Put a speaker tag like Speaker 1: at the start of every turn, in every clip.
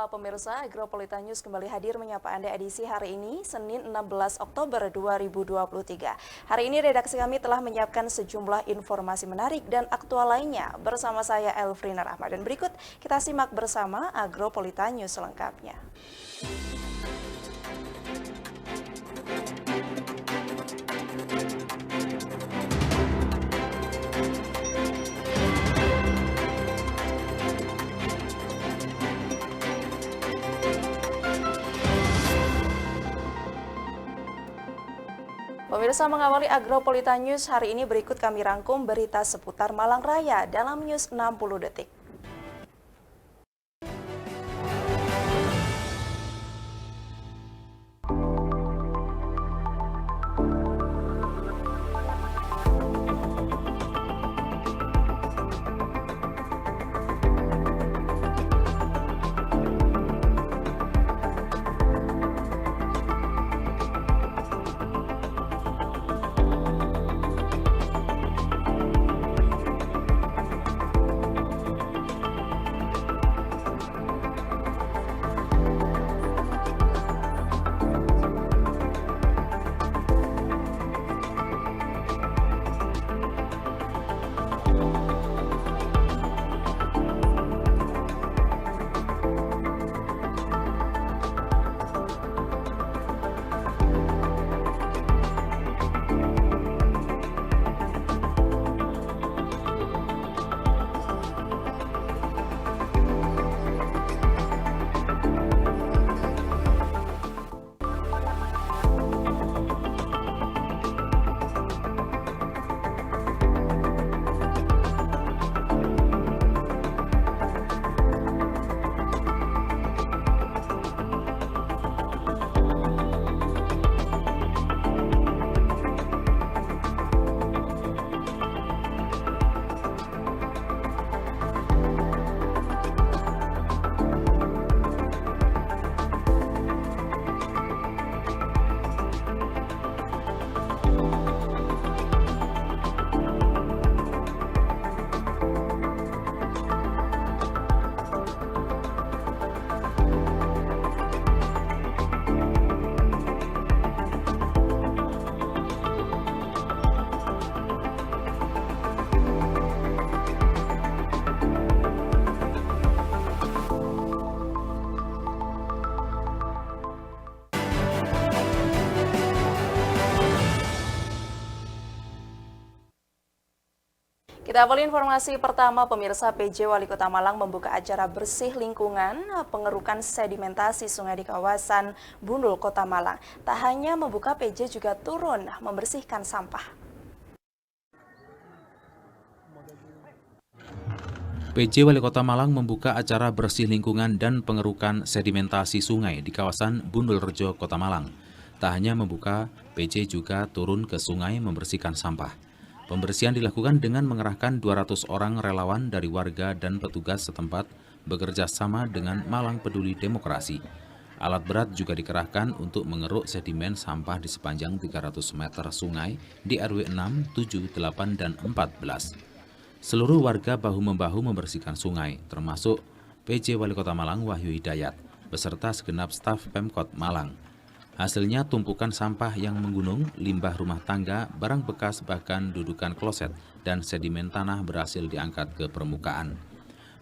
Speaker 1: Sapa pemirsa, Agropolitan News kembali hadir menyapa Anda edisi hari ini, Senin 16 Oktober 2023. Hari ini redaksi kami telah menyiapkan sejumlah informasi menarik dan aktual lainnya. Bersama saya Elfrina Rahma dan berikut kita simak bersama Agropolitan News selengkapnya. Pemirsa, mengawali Agropolitan News hari ini berikut kami rangkum berita seputar Malang Raya dalam News 60 Detik. Kita awali informasi pertama, pemirsa. PJ Wali Kota Malang membuka acara bersih lingkungan pengerukan sedimentasi sungai di kawasan Bundul, Kota Malang. Tak hanya membuka, PJ juga turun membersihkan sampah.
Speaker 2: PJ Wali Kota Malang membuka acara bersih lingkungan dan pengerukan sedimentasi sungai di kawasan Bundul Rejo, Kota Malang. Tak hanya membuka, PJ juga turun ke sungai membersihkan sampah. Pembersihan dilakukan dengan mengerahkan 200 orang relawan dari warga dan petugas setempat bekerja sama dengan Malang Peduli Demokrasi. Alat berat juga dikerahkan untuk mengeruk sedimen sampah di sepanjang 300 meter sungai di RW 6, 7, 8, dan 14. Seluruh warga bahu-membahu membersihkan sungai, termasuk PJ Wali Kota Malang Wahyu Hidayat, beserta segenap staf Pemkot Malang. Hasilnya tumpukan sampah yang menggunung, limbah rumah tangga, barang bekas bahkan dudukan kloset dan sedimen tanah berhasil diangkat ke permukaan.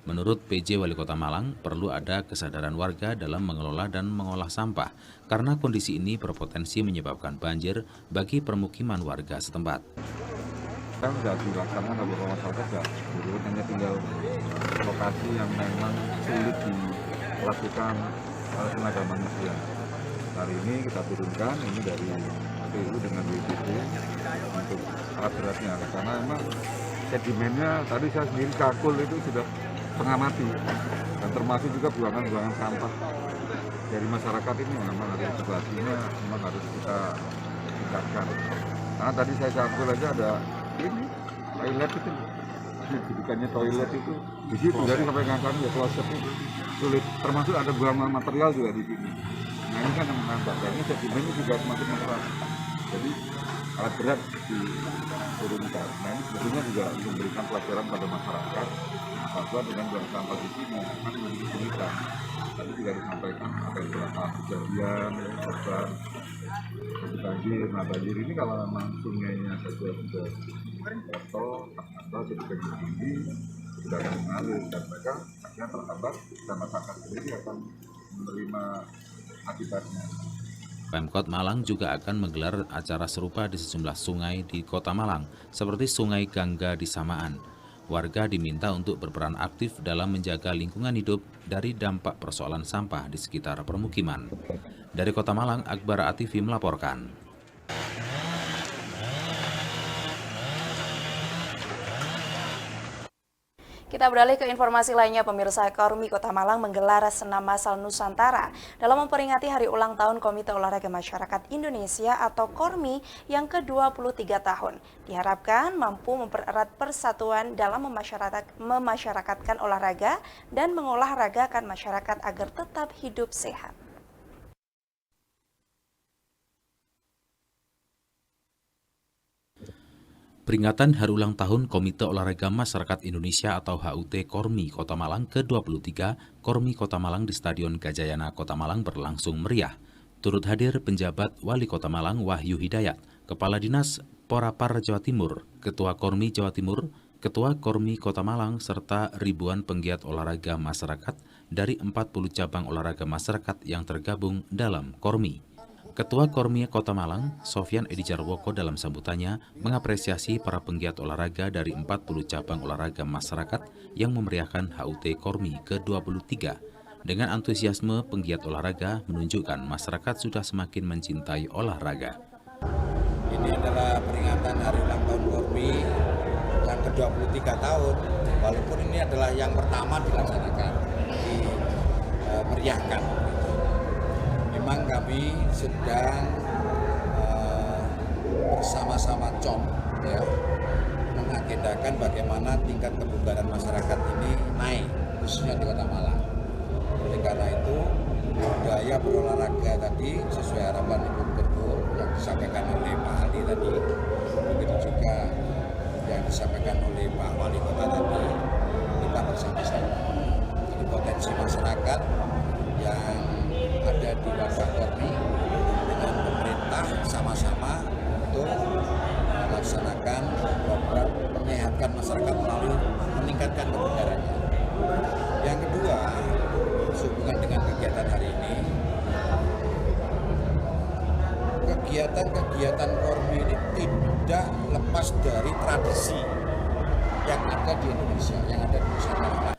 Speaker 2: Menurut PJ Wali Kota Malang, perlu ada kesadaran warga dalam mengelola dan mengolah sampah karena kondisi ini berpotensi menyebabkan banjir bagi permukiman warga setempat.
Speaker 3: Kan sudah dilaksanakan beberapa masyarakat sudah turun, hanya tinggal lokasi yang memang sulit dilakukan tenaga manusia. Hari ini kita turunkan ini dari PU dengan WBP untuk alat beratnya, karena memang sedimennya tadi saya sendiri cakul itu sudah setengah mati, dan termasuk juga buangan-buangan sampah dari masyarakat ini memang harus situasinya memang harus kita tingkatkan. Karena tadi saya cakul aja ada ini toilet itu, dudukannya toilet itu di situ dari sampai ngangkat ya kloset itu sulit, termasuk ada buangan material juga di sini. Nah ini kan yang menambah, dan ini sedimennya juga semakin mengeras. Jadi alat berat diturunkan. Nah ini sebetulnya juga memberikan pelajaran pada masyarakat bahwa dengan buang sampah di sini akan lebih kesulitan. Tadi juga disampaikan ada beberapa kejadian korban banjir. Nah banjir ini kalau memang sungainya saja sudah kotor atau ketika tinggi sudah akan mengalir dan mereka akhirnya terhambat dan masyarakat sendiri akan menerima akibatnya.
Speaker 2: Pemkot Malang juga akan menggelar acara serupa di sejumlah sungai di Kota Malang, seperti Sungai Gangga di Samaan. Warga diminta untuk berperan aktif dalam menjaga lingkungan hidup dari dampak persoalan sampah di sekitar permukiman. Dari Kota Malang, Akbar Atifi melaporkan.
Speaker 1: Kita beralih ke informasi lainnya, pemirsa. Kormi Kota Malang menggelar senam massal Nusantara dalam memperingati Hari Ulang Tahun Komite Olahraga Masyarakat Indonesia atau Kormi yang ke-23 tahun. Diharapkan mampu mempererat persatuan dalam memasyarakatkan olahraga dan mengolahragakan masyarakat agar tetap hidup sehat.
Speaker 2: Peringatan Hari Ulang Tahun Komite Olahraga Masyarakat Indonesia atau HUT Kormi Kota Malang ke-23 Kormi Kota Malang di Stadion Gajayana Kota Malang berlangsung meriah. Turut hadir penjabat Wali Kota Malang Wahyu Hidayat, Kepala Dinas Porapar Jawa Timur, Ketua Kormi Jawa Timur, Ketua Kormi Kota Malang, serta ribuan penggiat olahraga masyarakat dari 40 cabang olahraga masyarakat yang tergabung dalam Kormi. Ketua Kormi Kota Malang, Sofyan Edi Jarwoko dalam sambutannya mengapresiasi para penggiat olahraga dari 40 cabang olahraga masyarakat yang memeriahkan HUT Kormi ke-23. Dengan antusiasme penggiat olahraga menunjukkan masyarakat sudah semakin mencintai olahraga.
Speaker 4: Ini adalah peringatan Hari Ulang Tahun Kormi yang ke-23 tahun, walaupun ini adalah yang pertama dilaksanakan, dimeriahkan. Memang kami sedang bersama-sama mengagendakan bagaimana tingkat kebugaran masyarakat ini naik, khususnya di Kota Malang. Oleh karena itu, budaya berolahraga tadi sesuai harapan Ibu Gubernur yang disampaikan oleh Pak Ali tadi, begitu juga yang disampaikan oleh Pak Wali Kota tadi, kita bersama-sama. Jadi potensi masyarakat yang ada di Wadah Kormi dengan pemerintah sama-sama untuk melaksanakan program menyehatkan masyarakat melalui meningkatkan kebugarannya. Yang kedua, sehubungan dengan kegiatan hari ini, kegiatan Kormi ini tidak lepas dari tradisi yang ada di Indonesia, yang ada di Nusantara.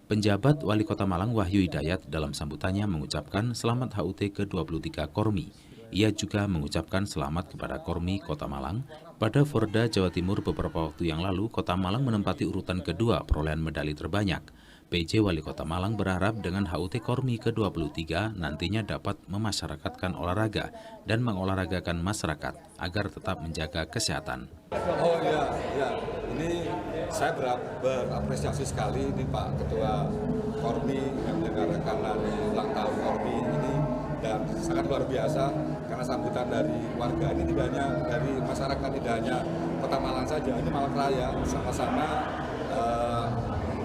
Speaker 2: Penjabat Wali Kota Malang Wahyu Hidayat dalam sambutannya mengucapkan selamat HUT ke-23 Kormi. Ia juga mengucapkan selamat kepada Kormi Kota Malang. Pada Forda Jawa Timur beberapa waktu yang lalu, Kota Malang menempati urutan kedua perolehan medali terbanyak. PJ Wali Kota Malang berharap dengan HUT Kormi ke-23 nantinya dapat memasyarakatkan olahraga dan mengolahragakan masyarakat agar tetap menjaga kesehatan.
Speaker 5: Oh ya, ini saya berapresiasi sekali ini Pak Ketua Kormi yang menyelenggarakan hari ulang tahun Kormi ini, dan sangat luar biasa karena sambutan dari warga ini tidak hanya dari masyarakat, tidak hanya Kota Malang saja, ini Malang Raya sama-sama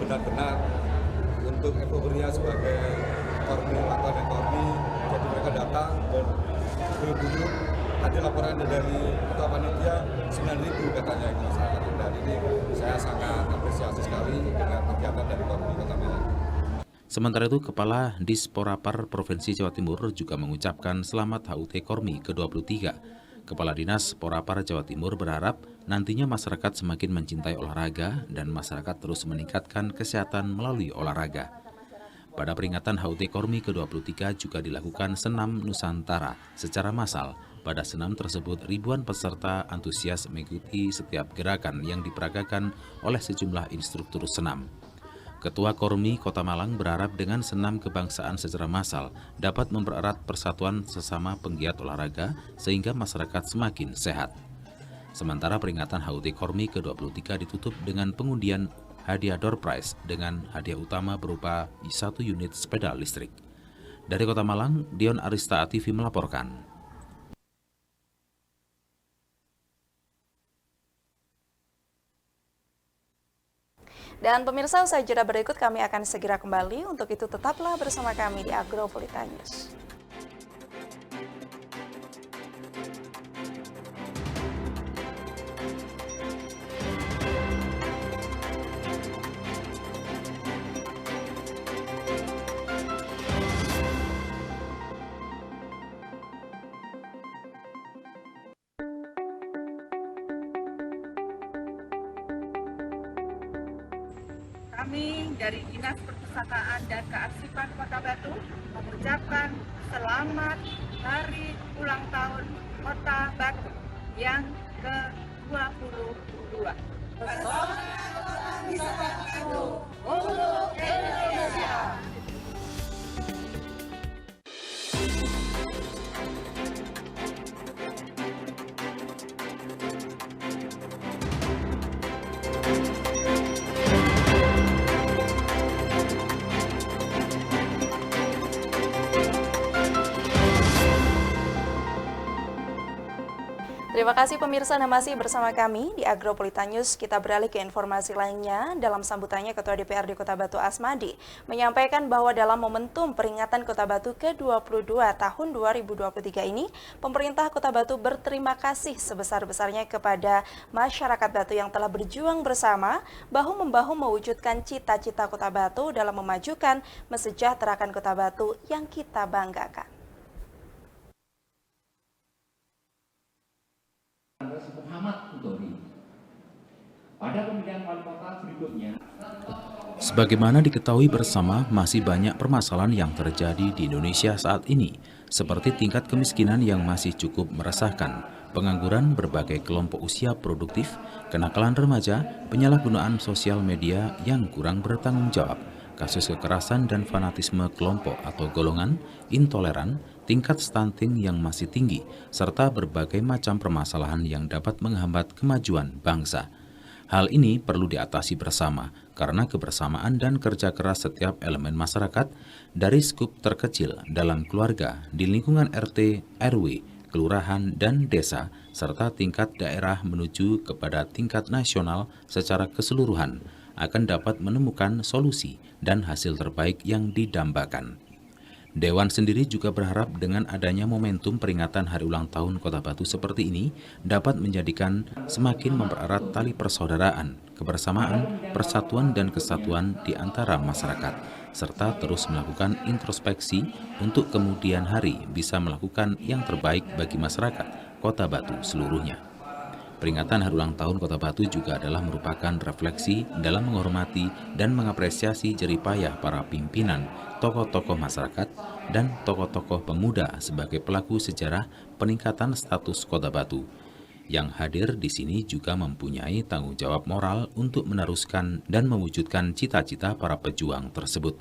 Speaker 5: benar-benar untuk euforia sebagai Kormi, ulang tahun Kormi. Jadi mereka datang dan berburu. Tadi laporan dari Ketua Panitia 9.000 katanya itu masyarakat, dan ini saya sangat apresiasi sekali dengan kegiatan dari Kormi Kota Malang.
Speaker 2: Sementara itu, Kepala Disporapar Provinsi Jawa Timur juga mengucapkan selamat HUT Kormi ke-23. Kepala Dinas Porapar Jawa Timur berharap nantinya masyarakat semakin mencintai olahraga dan masyarakat terus meningkatkan kesehatan melalui olahraga. Pada peringatan HUT Kormi ke-23 juga dilakukan senam Nusantara secara massal. Pada senam tersebut, ribuan peserta antusias mengikuti setiap gerakan yang diperagakan oleh sejumlah instruktur senam. Ketua Kormi Kota Malang berharap dengan senam kebangsaan secara massal dapat mempererat persatuan sesama penggiat olahraga sehingga masyarakat semakin sehat. Sementara peringatan HUT Kormi ke-23 ditutup dengan pengundian hadiah door prize dengan hadiah utama berupa 1 unit sepeda listrik. Dari Kota Malang, Dion Arista TV melaporkan.
Speaker 1: Dan pemirsa, usai jeda berikut kami akan segera kembali. Untuk itu tetaplah bersama kami di Agropolita News.
Speaker 6: Kami dari Dinas Perpustakaan dan Kearsipan Kota Batu mengucapkan selamat Hari Ulang Tahun Kota Batu yang ke-22. Untuk Indonesia.
Speaker 1: Terima kasih pemirsa, Anda masih bersama kami di Agropolita News. Kita beralih ke informasi lainnya. Dalam sambutannya, Ketua DPRD Kota Batu Asmadi menyampaikan bahwa dalam momentum peringatan Kota Batu ke-22 tahun 2023 ini, pemerintah Kota Batu berterima kasih sebesar-besarnya kepada masyarakat Batu yang telah berjuang bersama, bahu-membahu mewujudkan cita-cita Kota Batu dalam memajukan, mesejahterakan Kota Batu yang kita banggakan.
Speaker 7: Pada pemilihan wali kota berikutnya.
Speaker 2: Sebagaimana diketahui bersama, masih banyak permasalahan yang terjadi di Indonesia saat ini, seperti tingkat kemiskinan yang masih cukup meresahkan, pengangguran berbagai kelompok usia produktif, kenakalan remaja, penyalahgunaan sosial media yang kurang bertanggung jawab, kasus kekerasan dan fanatisme kelompok atau golongan, intoleran, tingkat stunting yang masih tinggi, serta berbagai macam permasalahan yang dapat menghambat kemajuan bangsa. Hal ini perlu diatasi bersama karena kebersamaan dan kerja keras setiap elemen masyarakat dari skup terkecil dalam keluarga, di lingkungan RT, RW, kelurahan, dan desa, serta tingkat daerah menuju kepada tingkat nasional secara keseluruhan akan dapat menemukan solusi dan hasil terbaik yang didambakan. Dewan sendiri juga berharap dengan adanya momentum peringatan Hari Ulang Tahun Kota Batu seperti ini dapat menjadikan semakin mempererat tali persaudaraan, kebersamaan, persatuan dan kesatuan di antara masyarakat, serta terus melakukan introspeksi untuk kemudian hari bisa melakukan yang terbaik bagi masyarakat Kota Batu seluruhnya. Peringatan Hari Ulang Tahun Kota Batu juga adalah merupakan refleksi dalam menghormati dan mengapresiasi jeripayah para pimpinan, tokoh-tokoh masyarakat, dan tokoh-tokoh pemuda sebagai pelaku sejarah peningkatan status Kota Batu. Yang hadir di sini juga mempunyai tanggung jawab moral untuk meneruskan dan mewujudkan cita-cita para pejuang tersebut.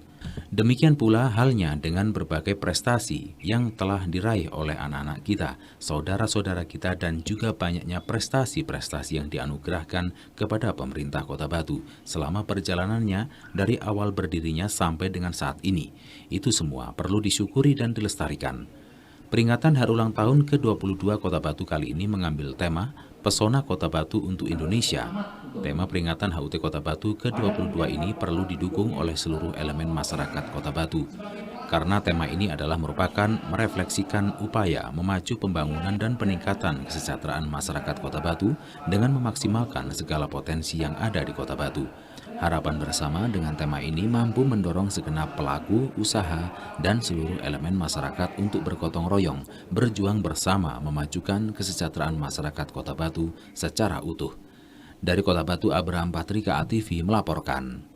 Speaker 2: Demikian pula halnya dengan berbagai prestasi yang telah diraih oleh anak-anak kita, saudara-saudara kita, dan juga banyaknya prestasi-prestasi yang dianugerahkan kepada pemerintah Kota Batu selama perjalanannya dari awal berdirinya sampai dengan saat ini. Itu semua perlu disyukuri dan dilestarikan. Peringatan Hari Ulang Tahun ke-22 Kota Batu kali ini mengambil tema Pesona Kota Batu untuk Indonesia. Tema peringatan HUT Kota Batu ke-22 ini perlu didukung oleh seluruh elemen masyarakat Kota Batu. Karena tema ini adalah merupakan merefleksikan upaya memacu pembangunan dan peningkatan kesejahteraan masyarakat Kota Batu dengan memaksimalkan segala potensi yang ada di Kota Batu. Harapan bersama dengan tema ini mampu mendorong segenap pelaku, usaha, dan seluruh elemen masyarakat untuk bergotong royong, berjuang bersama memajukan kesejahteraan masyarakat Kota Batu secara utuh. Dari Kota Batu, Abraham Patrika ATV melaporkan.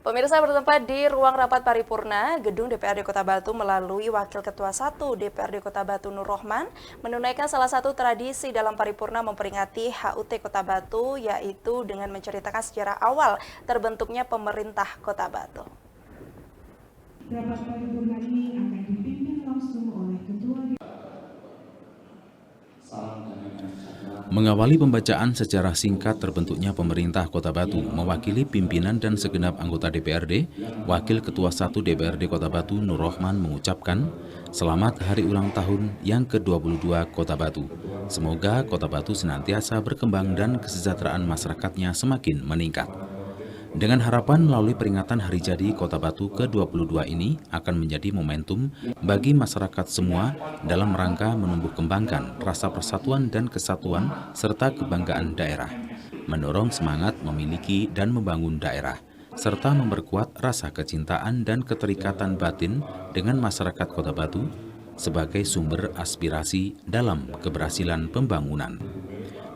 Speaker 1: Pemirsa, bertempat di ruang rapat paripurna Gedung DPRD Kota Batu melalui Wakil Ketua 1 DPRD Kota Batu Nur Rohman menunaikan salah satu tradisi dalam paripurna memperingati HUT Kota Batu, yaitu dengan menceritakan sejarah awal terbentuknya pemerintah Kota Batu.
Speaker 8: Rapat paripurna ini akan dipimpin langsung oleh Ketua
Speaker 7: Salam damai dan sejahtera
Speaker 2: Mengawali pembacaan secara singkat terbentuknya pemerintah Kota Batu, mewakili pimpinan dan segenap anggota DPRD, Wakil Ketua 1 DPRD Kota Batu Nur Rohman mengucapkan, selamat hari ulang tahun yang ke-22 Kota Batu. Semoga Kota Batu senantiasa berkembang dan kesejahteraan masyarakatnya semakin meningkat. Dengan harapan melalui peringatan hari jadi Kota Batu ke-22 ini akan menjadi momentum bagi masyarakat semua dalam rangka menumbuh kembangkan rasa persatuan dan kesatuan serta kebanggaan daerah, mendorong semangat memiliki dan membangun daerah, serta memperkuat rasa kecintaan dan keterikatan batin dengan masyarakat Kota Batu sebagai sumber aspirasi dalam keberhasilan pembangunan.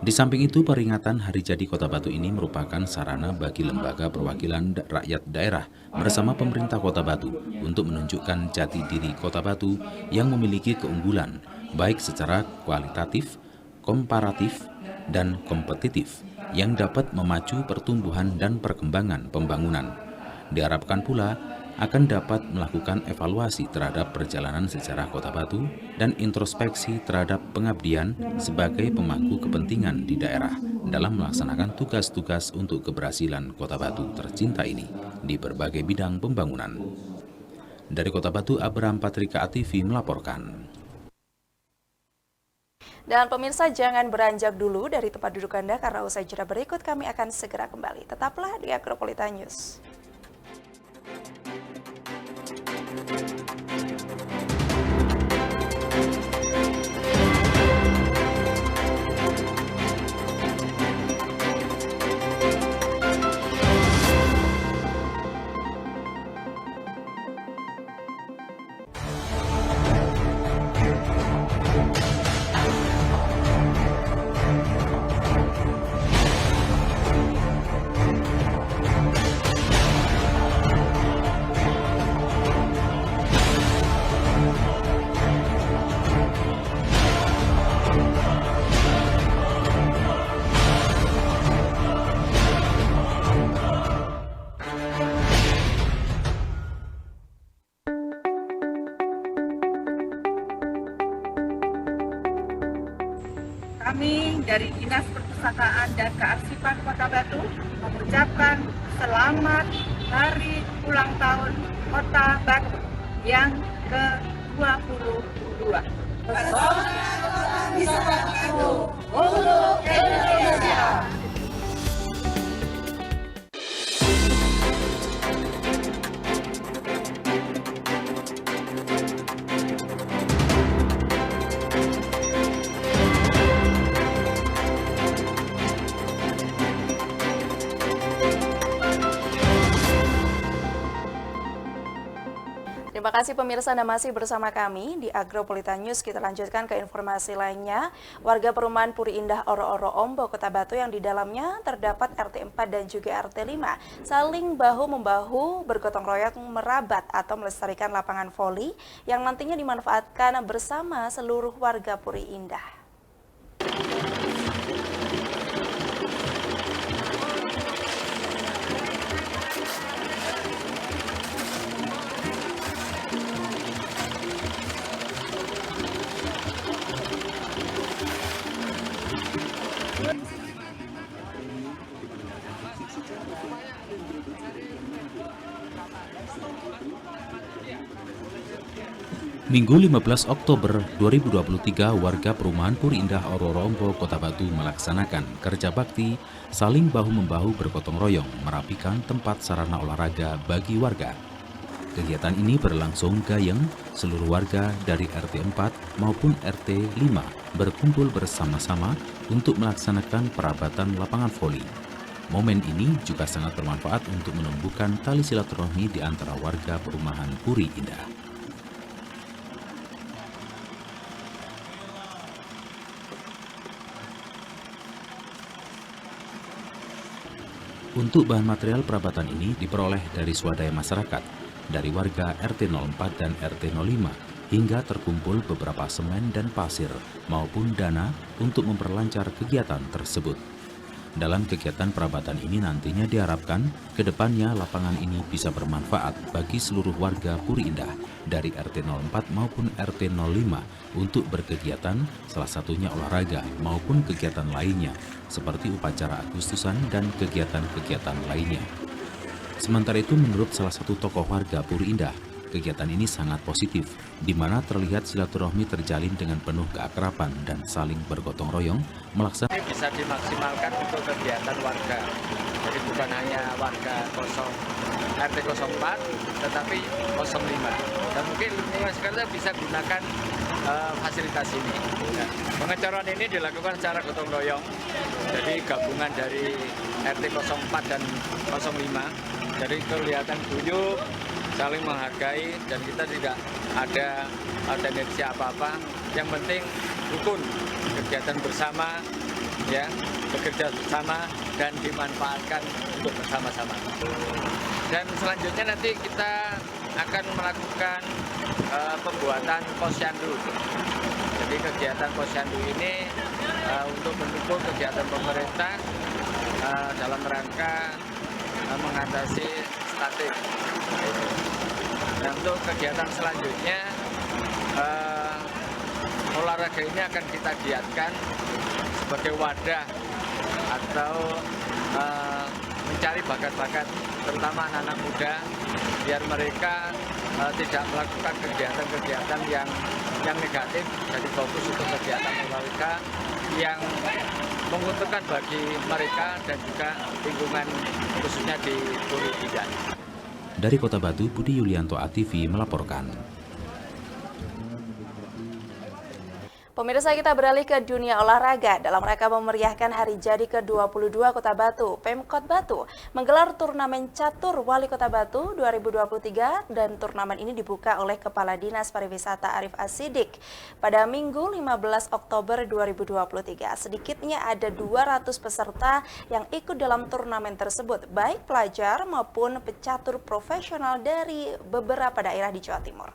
Speaker 2: Di samping itu, peringatan Hari Jadi Kota Batu ini merupakan sarana bagi lembaga perwakilan rakyat daerah bersama pemerintah Kota Batu untuk menunjukkan jati diri Kota Batu yang memiliki keunggulan, baik secara kualitatif, komparatif, dan kompetitif, yang dapat memacu pertumbuhan dan perkembangan pembangunan. Diharapkan pula akan dapat melakukan evaluasi terhadap perjalanan sejarah Kota Batu dan introspeksi terhadap pengabdian sebagai pemangku kepentingan di daerah dalam melaksanakan tugas-tugas untuk keberhasilan Kota Batu tercinta ini di berbagai bidang pembangunan. Dari Kota Batu, Abraham Patrika ATV melaporkan.
Speaker 1: Dan pemirsa, jangan beranjak dulu dari tempat duduk Anda karena usai jeda berikut kami akan segera kembali. Tetaplah di Agropolitan News.
Speaker 6: Kami dari Dinas Perpustakaan dan Kearsipan Kota Batu mengucapkan selamat hari ulang tahun Kota Batu yang ke-22. Untuk Indonesia.
Speaker 1: Terima kasih pemirsa, Anda masih bersama kami di Agropolitan News. Kita lanjutkan ke informasi lainnya. Warga perumahan Puri Indah Oro-Oro Ombo, Kota Batu yang di dalamnya terdapat RT 4 dan juga RT 5 saling bahu-membahu bergotong royong merabat atau melestarikan lapangan voli yang nantinya dimanfaatkan bersama seluruh warga Puri Indah.
Speaker 2: Minggu 15 Oktober 2023, warga perumahan Puri Indah Oro-Oro Ombo, Kota Batu melaksanakan kerja bakti saling bahu-membahu bergotong royong merapikan tempat sarana olahraga bagi warga. Kegiatan ini berlangsung gayeng, seluruh warga dari RT 4 maupun RT 5 berkumpul bersama-sama untuk melaksanakan perabatan lapangan voli. Momen ini juga sangat bermanfaat untuk menumbuhkan tali silaturahmi di antara warga perumahan Puri Indah. Untuk bahan material perabatan ini diperoleh dari swadaya masyarakat, dari warga RT 04 dan RT 05, hingga terkumpul beberapa semen dan pasir maupun dana untuk memperlancar kegiatan tersebut. Dalam kegiatan perabatan ini nantinya diharapkan ke depannya lapangan ini bisa bermanfaat bagi seluruh warga Puri Indah dari RT 04 maupun RT 05 untuk berkegiatan, salah satunya olahraga maupun kegiatan lainnya seperti upacara Agustusan dan kegiatan-kegiatan lainnya. Sementara itu menurut salah satu tokoh warga Puri Indah, kegiatan ini sangat positif, di mana terlihat silaturahmi terjalin dengan penuh keakraban dan saling bergotong royong melaksanakan.
Speaker 9: Ini bisa dimaksimalkan untuk kegiatan warga. Jadi bukan hanya warga RT 04, tetapi 05. Dan mungkin lingkungan sekitar bisa gunakan fasilitas ini. Nah, pengecoran ini dilakukan secara gotong royong. Jadi gabungan dari RT 04 dan 05. Jadi kelihatan guyup, saling menghargai, dan kita tidak ada tendensi apa-apa. Yang penting rukun, kegiatan bersama, ya, bekerja bersama dan dimanfaatkan untuk bersama-sama. Dan selanjutnya nanti kita akan melakukan pembuatan posyandu. Jadi kegiatan posyandu ini untuk mendukung kegiatan pemerintah dalam rangka mengatasi stunting. Dan untuk kegiatan selanjutnya, olahraga ini akan kita giatkan sebagai wadah atau mencari bakat-bakat, terutama anak-anak muda, biar mereka tidak melakukan kegiatan-kegiatan yang negatif, jadi fokus untuk kegiatan olahraga yang menguntungkan bagi mereka dan juga lingkungan khususnya di Puri Indah.
Speaker 2: Dari Kota Batu, Budi Yulianto, ATV melaporkan.
Speaker 1: Pemirsa, kita beralih ke dunia olahraga. Dalam rangka memeriahkan hari jadi ke-22 Kota Batu, Pemkot Batu menggelar turnamen catur Wali Kota Batu 2023 dan turnamen ini dibuka oleh Kepala Dinas Pariwisata Arif Asidik pada Minggu 15 Oktober 2023. Sedikitnya ada 200 peserta yang ikut dalam turnamen tersebut, baik pelajar maupun pecatur profesional dari beberapa daerah di Jawa Timur.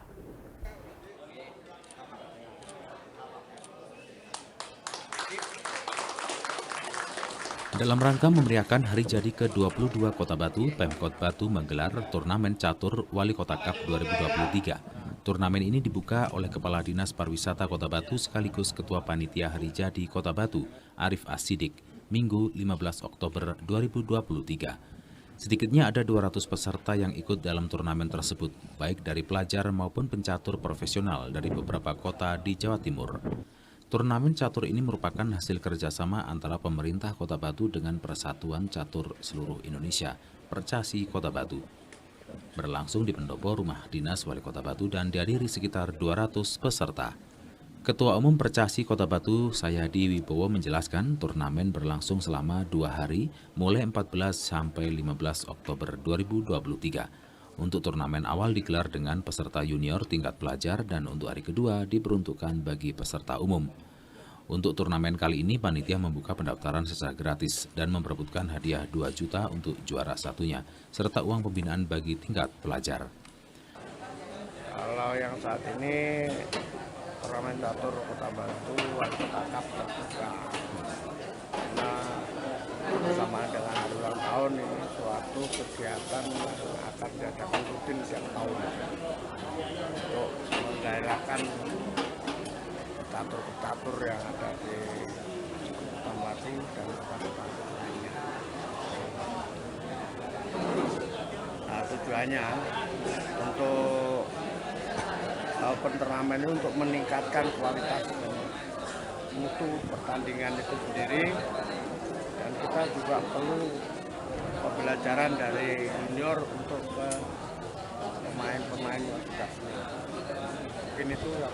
Speaker 2: Dalam rangka memeriahkan hari jadi ke-22 Kota Batu, Pemkot Batu menggelar turnamen catur Wali Kota Cup 2023. Turnamen ini dibuka oleh Kepala Dinas Pariwisata Kota Batu sekaligus Ketua Panitia Hari Jadi Kota Batu, Arif Asidik, Minggu 15 Oktober 2023. Sedikitnya ada 200 peserta yang ikut dalam turnamen tersebut, baik dari pelajar maupun pencatur profesional dari beberapa kota di Jawa Timur. Turnamen catur ini merupakan hasil kerjasama antara pemerintah Kota Batu dengan Persatuan Catur Seluruh Indonesia, Percasi Kota Batu. Berlangsung di pendopo Rumah Dinas Wali Kota Batu dan dihadiri sekitar 200 peserta. Ketua Umum Percasi Kota Batu, Sayadi Wibowo menjelaskan turnamen berlangsung selama 2 hari, mulai 14 sampai 15 Oktober 2023. Untuk turnamen awal digelar dengan peserta junior tingkat pelajar dan untuk hari kedua diperuntukkan bagi peserta umum. Untuk turnamen kali ini, panitia membuka pendaftaran secara gratis dan memperebutkan hadiah 2 juta untuk juara satunya, serta uang pembinaan bagi tingkat pelajar.
Speaker 10: Kalau yang saat ini, turnamen catur Kota Batu, Wali Kota Cup terbuka. Karena bersamaan dengan hari ulang tahun ini suatu kegiatan yang akan diadakan rutin setiap tahun untuk menggairahkan catur-catur yang ada di Kota Batu dan kota-kota lainnya. Nah, tujuannya untuk turnamen ini untuk meningkatkan kualitas dan mutu pertandingan itu sendiri, dan kita juga perlu pembelajaran dari junior untuk ke pemain-pemain yang sudah senior. Mungkin itu ya.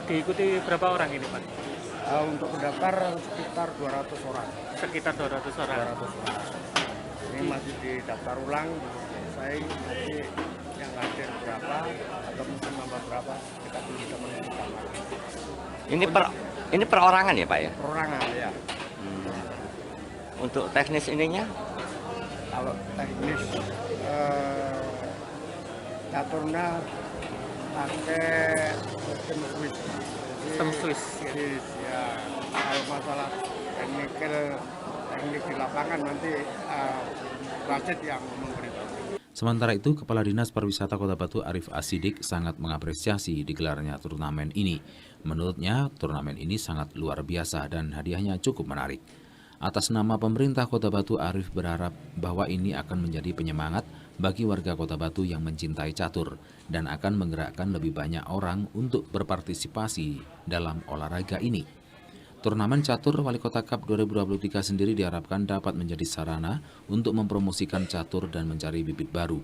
Speaker 11: Diikuti berapa orang ini, Pak?
Speaker 10: Untuk mendaftar sekitar 200 orang.
Speaker 11: Sekitar 200 orang.
Speaker 10: 200 orang. Ini masih didaftar ulang, saya nanti yang hadir berapa atau mungkin nambah berapa kita belum bisa menentukan.
Speaker 12: Ini perorangan ya, Pak ya?
Speaker 10: Perorangan ya.
Speaker 12: Untuk teknis ininya?
Speaker 10: Kalau teknis caturnya pakai sistem Swiss.
Speaker 11: Sistem Swiss.
Speaker 10: Ya. Kalau masalah teknik di lapangan nanti wasit yang memberitahu.
Speaker 2: Sementara itu, Kepala Dinas Pariwisata Kota Batu Arif Asidik sangat mengapresiasi digelarnya turnamen ini. Menurutnya, turnamen ini sangat luar biasa dan hadiahnya cukup menarik. Atas nama pemerintah Kota Batu, Arif berharap bahwa ini akan menjadi penyemangat bagi warga Kota Batu yang mencintai catur dan akan menggerakkan lebih banyak orang untuk berpartisipasi dalam olahraga ini. Turnamen catur Wali Kota Cup 2023 sendiri diharapkan dapat menjadi sarana untuk mempromosikan catur dan mencari bibit baru.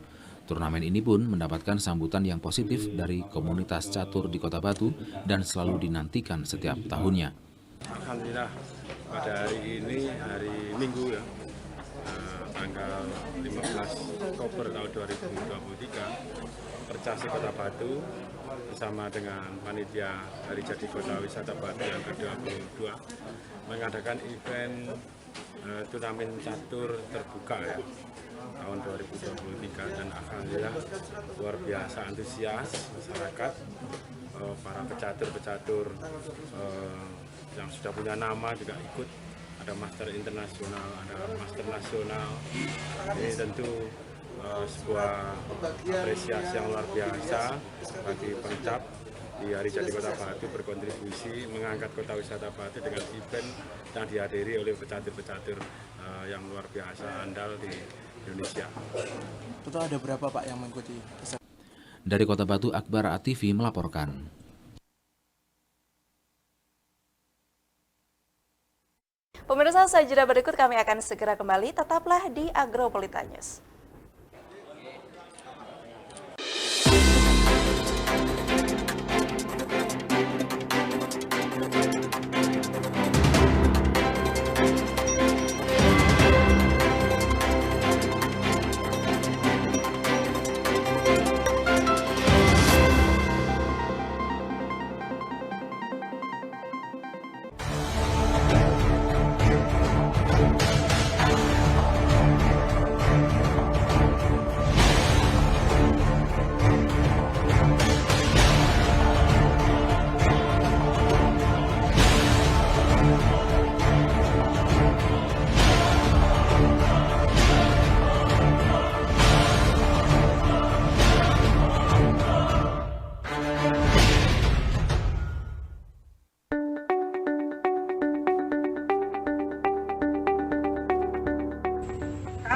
Speaker 2: Turnamen ini pun mendapatkan sambutan yang positif dari komunitas catur di Kota Batu dan selalu dinantikan setiap tahunnya.
Speaker 13: Alhamdulillah pada hari ini, hari Minggu ya, tanggal 15 Oktober tahun 2023, Percasi Kota Batu bersama dengan panitia Hari Jadi Kota Wisata Batu yang ke-22 mengadakan event turnamen catur terbuka ya tahun 2023, dan alhamdulillah luar biasa antusias masyarakat, para pecatur-pecatur yang sudah punya nama juga ikut, ada master internasional, ada master nasional. Ini tentu sebuah apresiasi yang luar biasa bagi Percap di Hari Jadi Kota Batu berkontribusi mengangkat kota wisata Batu dengan event yang dihadiri oleh pecatur-pecatur yang luar biasa andal di Indonesia.
Speaker 14: Total ada berapa Pak yang mengikuti?
Speaker 2: Dari Kota Batu, Akbar ATV melaporkan.
Speaker 1: Pemirsa, usai jeda berikut kami akan segera kembali. Tetaplah di Agropolitan News.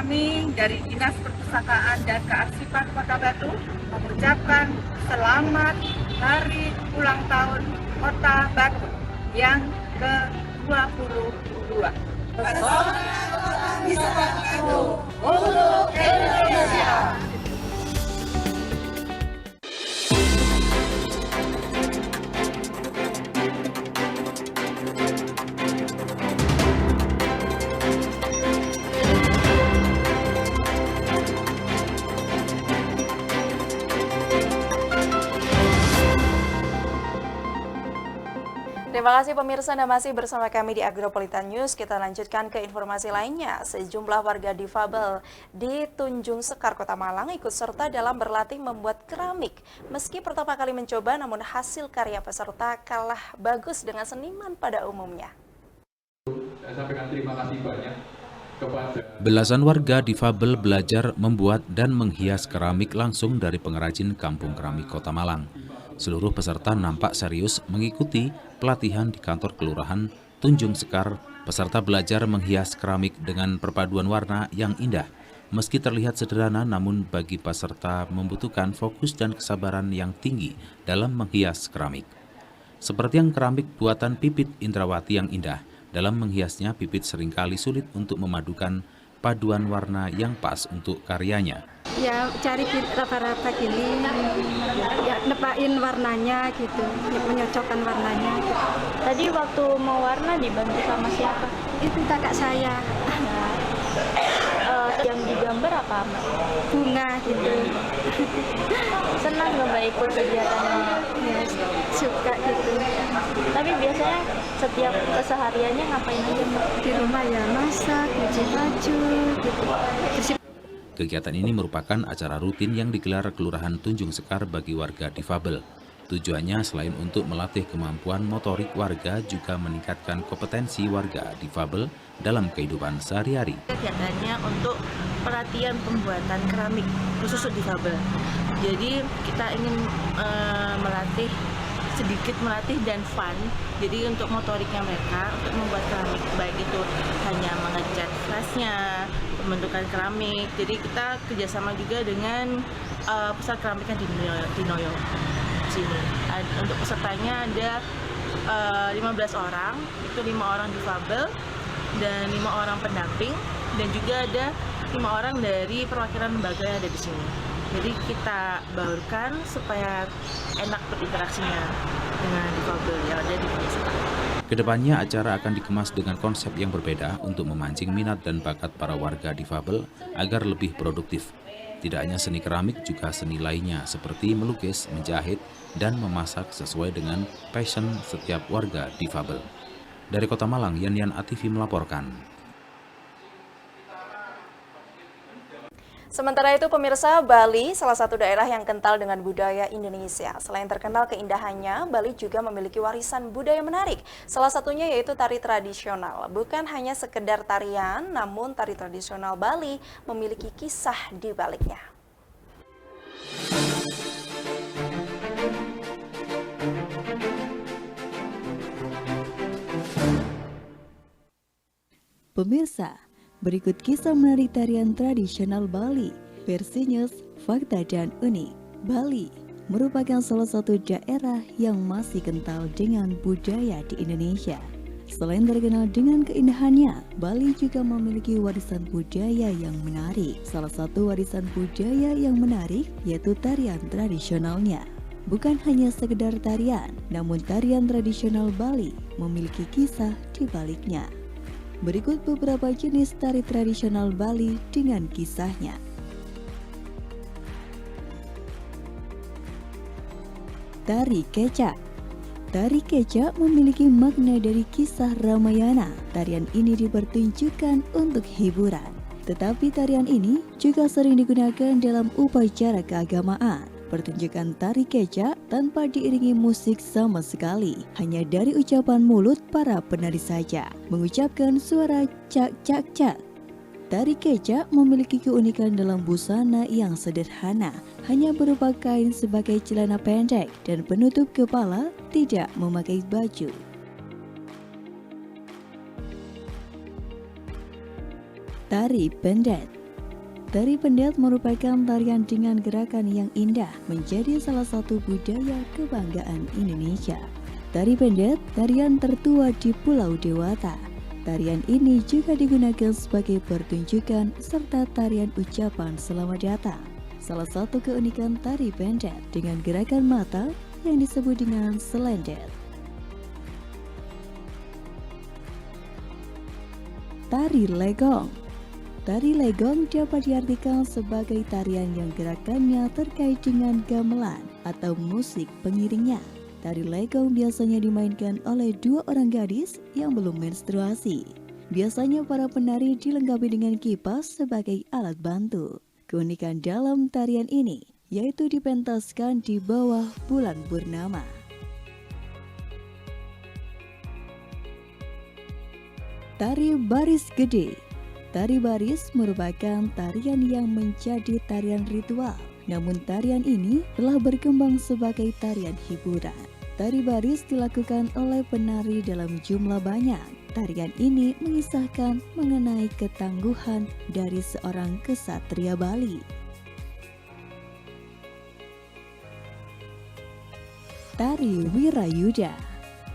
Speaker 6: Kami dari Dinas Perpustakaan dan Kearsipan Kota Batu mengucapkan selamat Hari Ulang Tahun Kota Batu yang ke-22. Untuk Indonesia.
Speaker 1: Terima kasih pemirsa, Anda masih bersama kami di Agropolitan News. Kita lanjutkan ke informasi lainnya. Sejumlah warga difabel di Tunjung Sekar, Kota Malang ikut serta dalam berlatih membuat keramik. Meski pertama kali mencoba, namun hasil karya peserta kalah bagus dengan seniman pada umumnya.
Speaker 15: Saya sampaikan terima kasih banyak kepada
Speaker 2: belasan warga difabel belajar membuat dan menghias keramik langsung dari pengrajin Kampung Keramik Kota Malang. Seluruh peserta nampak serius mengikuti pelatihan di kantor kelurahan Tunjung Sekar. Peserta belajar menghias keramik dengan perpaduan warna yang indah. Meski terlihat sederhana, namun bagi peserta membutuhkan fokus dan kesabaran yang tinggi dalam menghias keramik. Seperti yang keramik buatan Pipit Indrawati yang indah, dalam menghiasnya Pipit seringkali sulit untuk memadukan paduan warna yang pas untuk karyanya.
Speaker 16: Ya cari rata-rata gini, ya nepain warnanya gitu, menyocokkan warnanya gitu.
Speaker 17: Tadi waktu mau warna dibantu sama siapa?
Speaker 16: Itu kakak saya.
Speaker 17: Yang digambar apa?
Speaker 16: Bunga gitu.
Speaker 17: Senang nggak Mbak ikut kegiatannya?
Speaker 16: Ya, suka gitu.
Speaker 17: Tapi biasanya setiap kesehariannya ngapain aja Mbak?
Speaker 16: Di rumah ya masak, cuci baju gitu.
Speaker 2: Kegiatan ini merupakan acara rutin yang digelar Kelurahan Tunjung Sekar bagi warga difabel. Tujuannya selain untuk melatih kemampuan motorik warga juga meningkatkan kompetensi warga difabel dalam kehidupan sehari-hari.
Speaker 17: Kegiatannya untuk pelatihan pembuatan keramik khusus untuk difabel. Jadi kita ingin sedikit melatih dan fun. Jadi untuk motoriknya mereka untuk membuat keramik, baik itu hanya mengecat flashnya, pembentukan keramik. Jadi kita kerjasama juga dengan pusat keramiknya di Noyo sini. Untuk pesertanya ada 15 orang, itu 5 orang difabel dan 5 orang pendamping, dan juga ada 5 orang dari perwakilan lembaga yang ada di sini. Jadi kita baurkan supaya enak berinteraksinya dengan difabel yang ada di desa.
Speaker 2: Kedepannya acara akan dikemas dengan konsep yang berbeda untuk memancing minat dan bakat para warga difabel agar lebih produktif. Tidak hanya seni keramik, juga seni lainnya seperti melukis, menjahit, dan memasak sesuai dengan passion setiap warga difabel. Dari Kota Malang, Yan Atifi melaporkan.
Speaker 1: Sementara itu pemirsa, Bali salah satu daerah yang kental dengan budaya Indonesia. Selain terkenal keindahannya, Bali juga memiliki warisan budaya menarik. Salah satunya yaitu tari tradisional. Bukan hanya sekedar tarian, namun tari tradisional Bali memiliki kisah di baliknya.
Speaker 18: Pemirsa, berikut kisah menarik tarian tradisional Bali, versinya fakta dan unik. Bali merupakan salah satu daerah yang masih kental dengan budaya di Indonesia. Selain terkenal dengan keindahannya, Bali juga memiliki warisan budaya yang menarik. Salah satu warisan budaya yang menarik yaitu tarian tradisionalnya. Bukan hanya sekedar tarian, namun tarian tradisional Bali memiliki kisah di baliknya. Berikut beberapa jenis tari tradisional Bali dengan kisahnya. Tari kecak. Tari kecak memiliki makna dari kisah Ramayana. Tarian ini dipertunjukkan untuk hiburan. Tetapi tarian ini juga sering digunakan dalam upacara keagamaan. Pertunjukan tari kecak tanpa diiringi musik sama sekali, hanya dari ucapan mulut para penari saja, mengucapkan suara cak cak cak. Tari kecak memiliki keunikan dalam busana yang sederhana, hanya berupa kain sebagai celana pendek dan penutup kepala, tidak memakai baju. Tari pendet. Tari pendet merupakan tarian dengan gerakan yang indah, menjadi salah satu budaya kebanggaan Indonesia. Tari pendet, tarian tertua di Pulau Dewata. Tarian ini juga digunakan sebagai pertunjukan serta tarian ucapan selamat datang. Salah satu keunikan tari pendet dengan gerakan mata yang disebut dengan selended. Tari legong. Tari legong dapat diartikan sebagai tarian yang gerakannya terkait dengan gamelan atau musik pengiringnya. Tari legong biasanya dimainkan oleh 2 orang gadis yang belum menstruasi. Biasanya para penari dilengkapi dengan kipas sebagai alat bantu. Keunikan dalam tarian ini yaitu dipentaskan di bawah bulan purnama. Tari baris gede. Tari baris merupakan tarian yang menjadi tarian ritual. Namun tarian ini telah berkembang sebagai tarian hiburan. Tari baris dilakukan oleh penari dalam jumlah banyak. Tarian ini mengisahkan mengenai ketangguhan dari seorang kesatria Bali. Tari Wirayuda.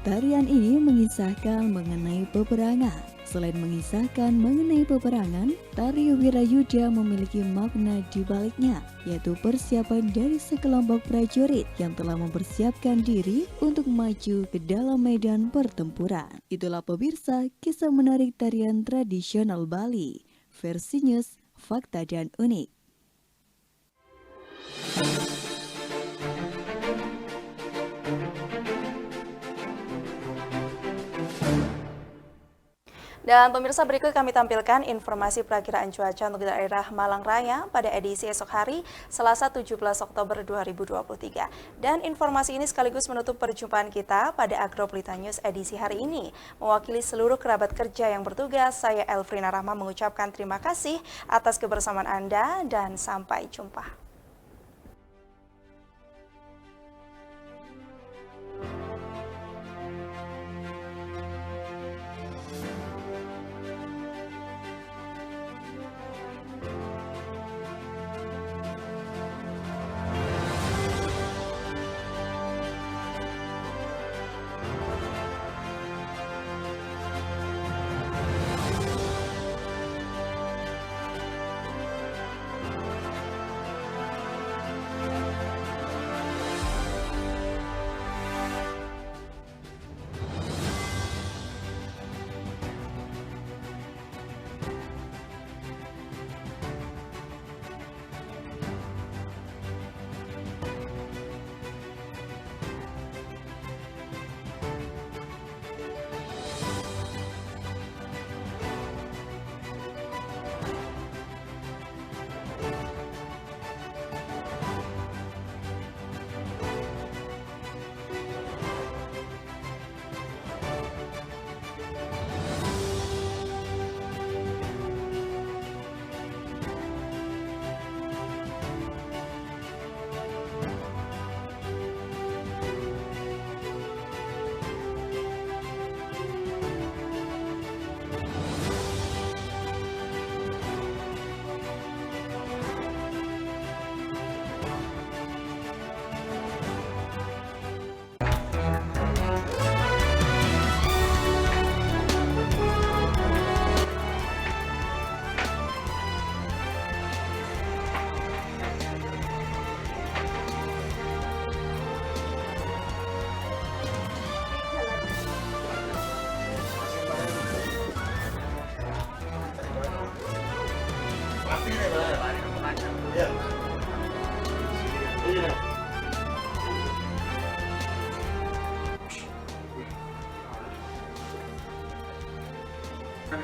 Speaker 18: Tarian ini mengisahkan mengenai peperangan. Selain mengisahkan mengenai peperangan, tari Wirayuda memiliki makna di baliknya, yaitu persiapan dari sekelompok prajurit yang telah mempersiapkan diri untuk maju ke dalam medan pertempuran. Itulah pemirsa kisah menarik tarian tradisional Bali, versinya fakta dan unik.
Speaker 1: Dan pemirsa, berikut kami tampilkan informasi perakiraan cuaca untuk daerah Malang Raya pada edisi esok hari Selasa 17 Oktober 2023. Dan informasi ini sekaligus menutup perjumpaan kita pada Agropelita News edisi hari ini. Mewakili seluruh kerabat kerja yang bertugas, saya Elfrina Rahma mengucapkan terima kasih atas kebersamaan Anda dan sampai jumpa.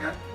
Speaker 4: Kan?